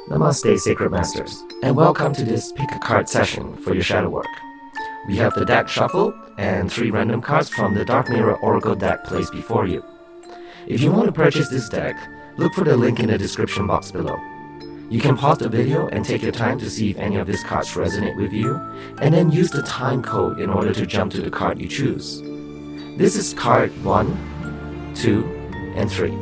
Namaste, Sacred Masters, and welcome to this pick a card session for your shadow work. We have the deck shuffle and 3 random cards from the Dark Mirror Oracle deck placed before you. If you want to purchase this deck, look for the link in the description box below. You can pause the video and take your time to see if any of these cards resonate with you, and then use the time code in order to jump to the card you choose. This is card 1, 2, and 3.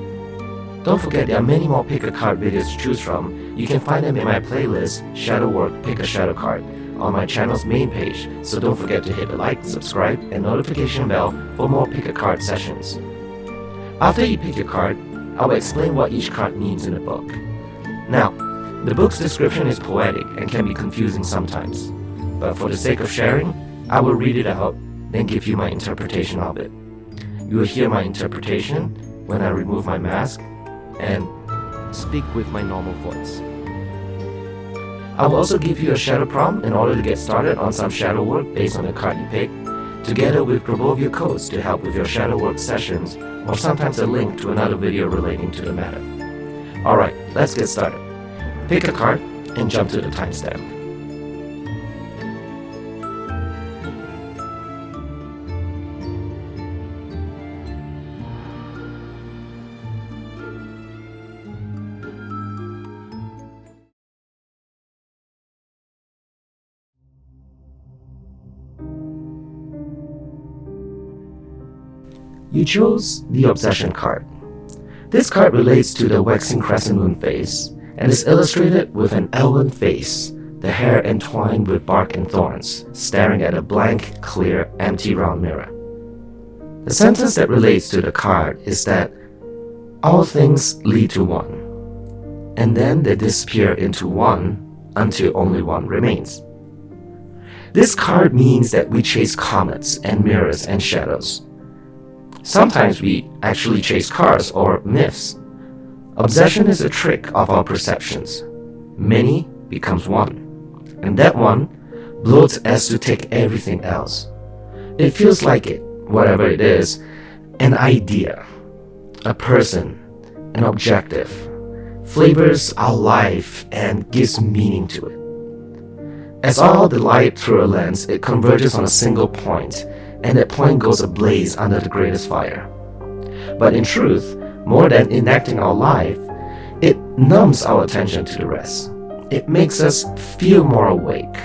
Don't forget there are many more pick a card videos to choose from. You can find them in my playlist, Shadow Work Pick a Shadow Card, on my channel's main page, so don't forget to hit the like, subscribe, and notification bell for more pick a card sessions. After you pick your card, I will explain what each card means in the book. Now, the book's description is poetic and can be confusing sometimes, but for the sake of sharing, I will read it out, then give you my interpretation of it. You will hear my interpretation when I remove my mask and speak with my normal voice. I will also give you a shadow prompt in order to get started on some shadow work based on the card you pick, together with Grabovia codes to help with your shadow work sessions, or sometimes a link to another video relating to the matter. Alright, let's get started. Pick a card and jump to the timestamp. You chose the Obsession card. This card relates to the waxing crescent moon phase and is illustrated with an elven face, the hair entwined with bark and thorns, staring at a blank, clear, empty round mirror. The sentence that relates to the card is that all things lead to one, and then they disappear into one until only one remains. This card means that we chase comets and mirrors and shadows. Sometimes we actually chase cars or myths. Obsession is a trick of our perceptions. Many becomes one, and that one bloats as to take everything else. It feels like it, whatever it is, an idea, a person, an objective, flavors our life and gives meaning to it. As all the light through a lens, it converges on a single point, and that point goes ablaze under the greatest fire. But in truth, more than enacting our life, it numbs our attention to the rest. It makes us feel more awake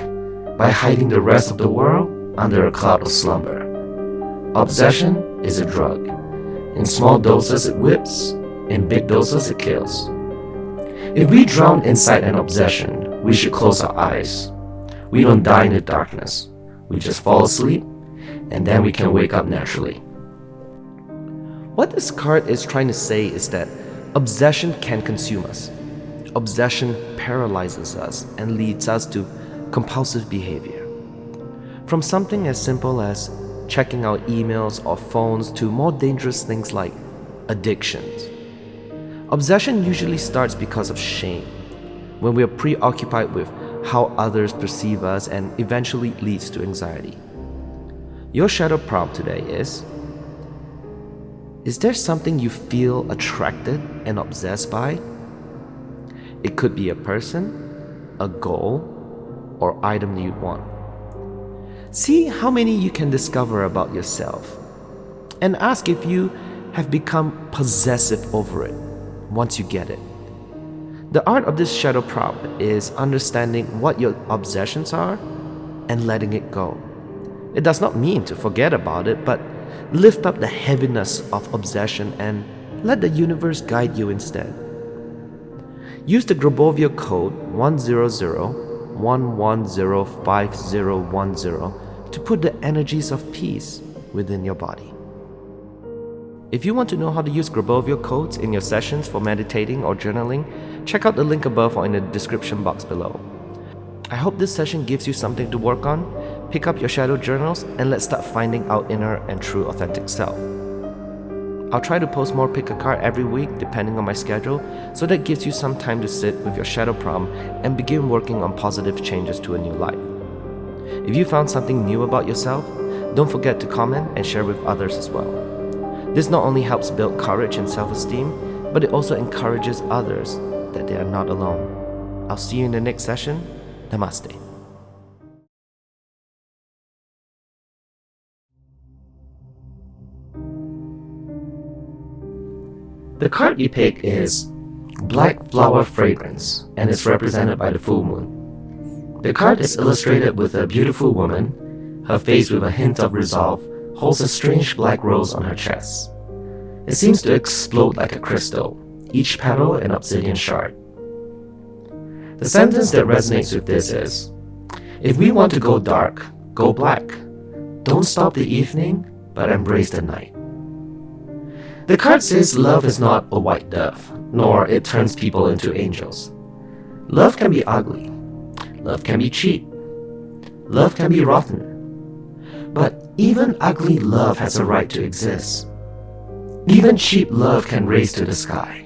by hiding the rest of the world under a cloud of slumber. Obsession is a drug. In small doses it whips, in big doses it kills. If we drown inside an obsession, we should close our eyes. We don't die in the darkness. We just fall asleep, and then we can wake up naturally. What this card is trying to say is that obsession can consume us. Obsession paralyzes us and leads us to compulsive behavior. From something as simple as checking our emails or phones to more dangerous things like addictions. Obsession usually starts because of shame, when we are preoccupied with how others perceive us, and eventually leads to anxiety. Your shadow prompt today is there something you feel attracted and obsessed by? It could be a person, a goal, or item you want. See how many you can discover about yourself, and ask if you have become possessive over it once you get it. The art of this shadow prompt is understanding what your obsessions are and letting it go. It does not mean to forget about it, but lift up the heaviness of obsession and let the universe guide you instead. Use the Grabovia code 10011051010 to put the energies of peace within your body. If you want to know how to use Grabovia codes in your sessions for meditating or journaling, check out the link above or in the description box below. I hope this session gives you something to work on. Pick up your shadow journals and let's start finding our inner and true authentic self. I'll try to post more pick a card every week depending on my schedule, so that gives you some time to sit with your shadow prompt and begin working on positive changes to a new life. If you found something new about yourself, don't forget to comment and share with others as well. This not only helps build courage and self-esteem, but it also encourages others that they are not alone. I'll see you in the next session. Namaste. The card you pick is Black Flower Fragrance and is represented by the full moon. The card is illustrated with a beautiful woman. Her face, with a hint of resolve, holds a strange black rose on her chest. It seems to explode like a crystal, each petal an obsidian shard. The sentence that resonates with this is, if we want to go dark, go black. Don't stop the evening, but embrace the night. The card says love is not a white dove, nor it turns people into angels. Love can be ugly. Love can be cheap. Love can be rotten. But even ugly love has a right to exist. Even cheap love can raise to the sky.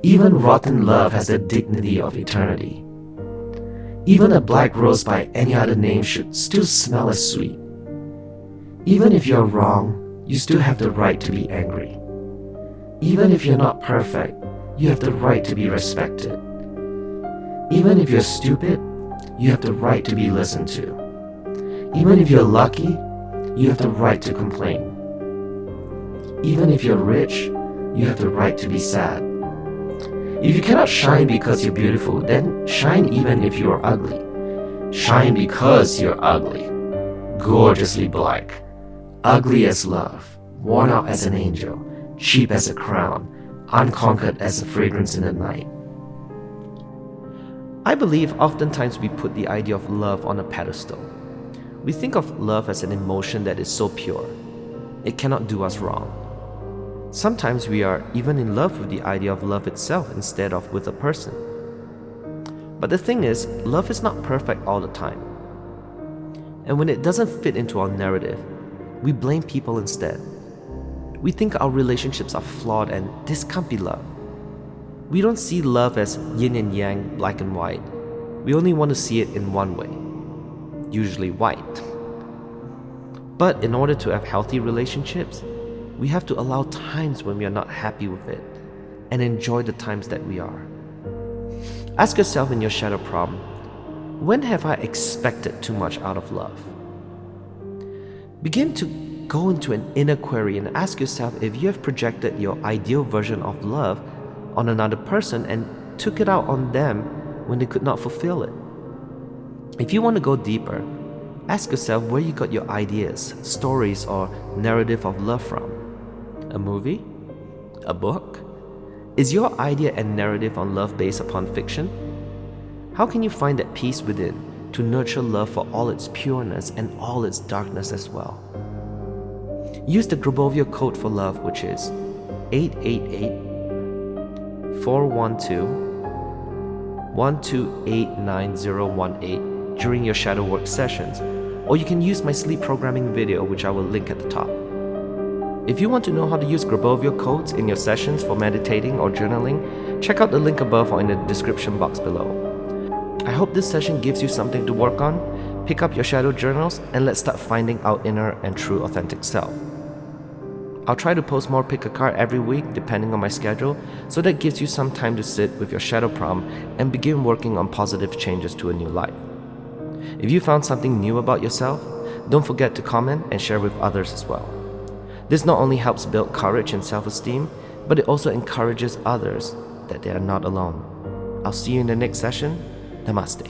Even rotten love has the dignity of eternity. Even a black rose by any other name should still smell as sweet. Even if you're wrong, you still have the right to be angry. Even if you're not perfect, you have the right to be respected. Even if you're stupid, you have the right to be listened to. Even if you're lucky, you have the right to complain. Even if you're rich, you have the right to be sad. If you cannot shine because you're beautiful, then shine even if you're ugly. Shine because you're ugly. Gorgeously black. Ugly as love. Worn out as an angel. Cheap as a crown. Unconquered as a fragrance in the night. I believe oftentimes we put the idea of love on a pedestal. We think of love as an emotion that is so pure. It cannot do us wrong. Sometimes we are even in love with the idea of love itself instead of with a person. But the thing is, love is not perfect all the time. And when it doesn't fit into our narrative, we blame people instead. We think our relationships are flawed and this can't be love. We don't see love as yin and yang, black and white. We only want to see it in one way, usually white. But in order to have healthy relationships, we have to allow times when we are not happy with it and enjoy the times that we are. Ask yourself in your shadow prom, when have I expected too much out of love? Begin to go into an inner query and ask yourself if you have projected your ideal version of love on another person and took it out on them when they could not fulfill it. If you want to go deeper, ask yourself where you got your ideas, stories, or narrative of love from. A movie? A book? Is your idea and narrative on love based upon fiction? How can you find that peace within to nurture love for all its pureness and all its darkness as well? Use the Grabovia code for love, which is 888-412-1289-018 during your shadow work sessions, or you can use my sleep programming video, which I will link at the top. If you want to know how to use Grabovia codes in your sessions for meditating or journaling, check out the link above or in the description box below. I hope this session gives you something to work on. Pick up your shadow journals and let's start finding our inner and true authentic self. I'll try to post more pick a card every week depending on my schedule, so that gives you some time to sit with your shadow prom and begin working on positive changes to a new life. If you found something new about yourself, don't forget to comment and share with others as well. This not only helps build courage and self-esteem, but it also encourages others that they are not alone. I'll see you in the next session. Namaste.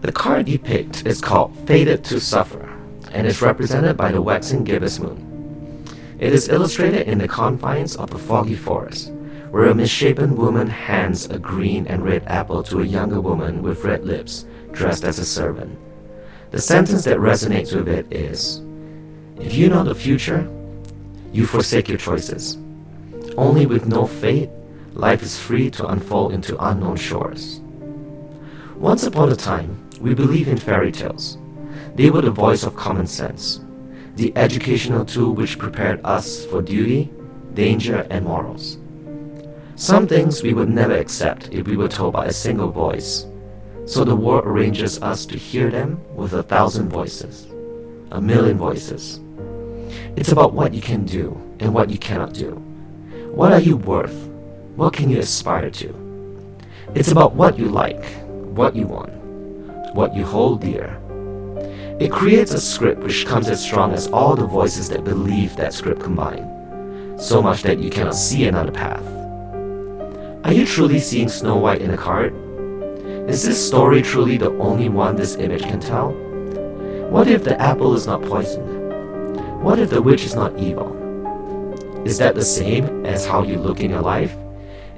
The card you picked is called Fated to Suffer and is represented by the waxing gibbous moon. It is illustrated in the confines of a foggy forest, where a misshapen woman hands a green and red apple to a younger woman with red lips, dressed as a servant. The sentence that resonates with it is, if you know the future, you forsake your choices. Only with no fate, life is free to unfold into unknown shores. Once upon a time, we believed in fairy tales. They were the voice of common sense, the educational tool which prepared us for duty, danger, and morals. Some things we would never accept if we were told by a single voice, so the world arranges us to hear them with 1,000 voices, 1,000,000 voices. It's about what you can do and what you cannot do. What are you worth? What can you aspire to? It's about what you like, what you want, what you hold dear. It creates a script which comes as strong as all the voices that believe that script combined, so much that you cannot see another path. Are you truly seeing Snow White in a card? Is this story truly the only one this image can tell? What if the apple is not poisoned? What if the witch is not evil? Is that the same as how you look in your life?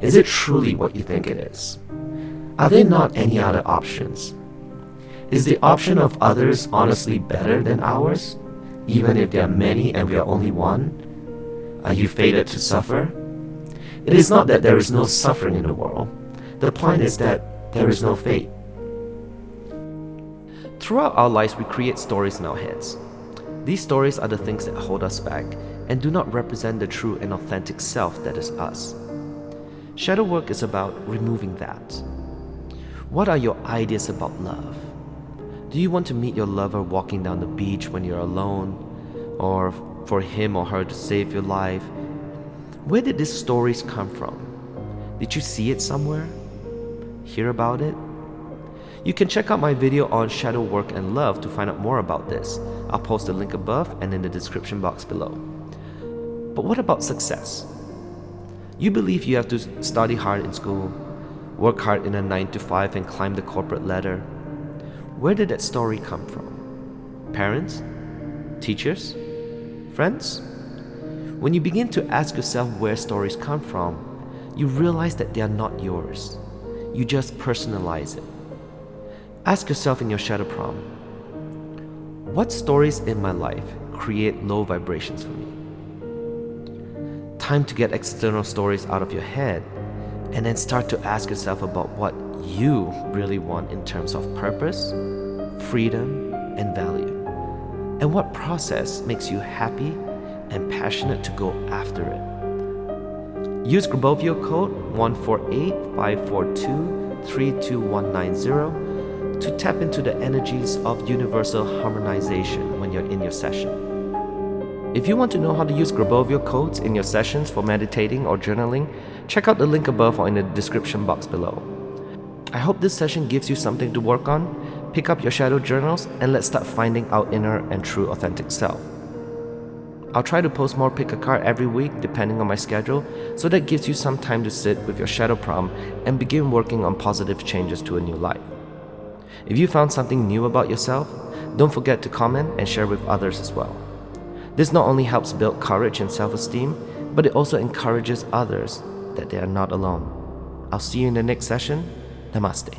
Is it truly what you think it is? Are there not any other options? Is the option of others honestly better than ours, even if there are many and we are only one? Are you fated to suffer? It is not that there is no suffering in the world. The point is that there is no fate. Throughout our lives, we create stories in our heads. These stories are the things that hold us back and do not represent the true and authentic self that is us. Shadow work is about removing that. What are your ideas about love? Do you want to meet your lover walking down the beach when you're alone? Or for him or her to save your life? Where did these stories come from? Did you see it somewhere? Hear about it? You can check out my video on shadow work and love to find out more about this. I'll post the link above and in the description box below. But what about success? You believe you have to study hard in school, work hard in a 9 to 5 and climb the corporate ladder. Where did that story come from? Parents? Teachers? Friends? When you begin to ask yourself where stories come from, you realize that they are not yours. You just personalize it. Ask yourself in your shadow prom, what stories in my life create low vibrations for me? Time to get external stories out of your head and then start to ask yourself about what you really want in terms of purpose, freedom, and value, and what process makes you happy and passionate to go after it. Use Grabovio code 148-542-32190 to tap into the energies of universal harmonization when you're in your session. If you want to know how to use Grabovio codes in your sessions for meditating or journaling, check out the link above or in the description box below. I hope this session gives you something to work on. Pick up your shadow journals and let's start finding our inner and true authentic self. I'll try to post more pick a card every week depending on my schedule, so that gives you some time to sit with your shadow prom and begin working on positive changes to a new life. If you found something new about yourself, don't forget to comment and share with others as well. This not only helps build courage and self-esteem, but it also encourages others that they are not alone. I'll see you in the next session. Namaste.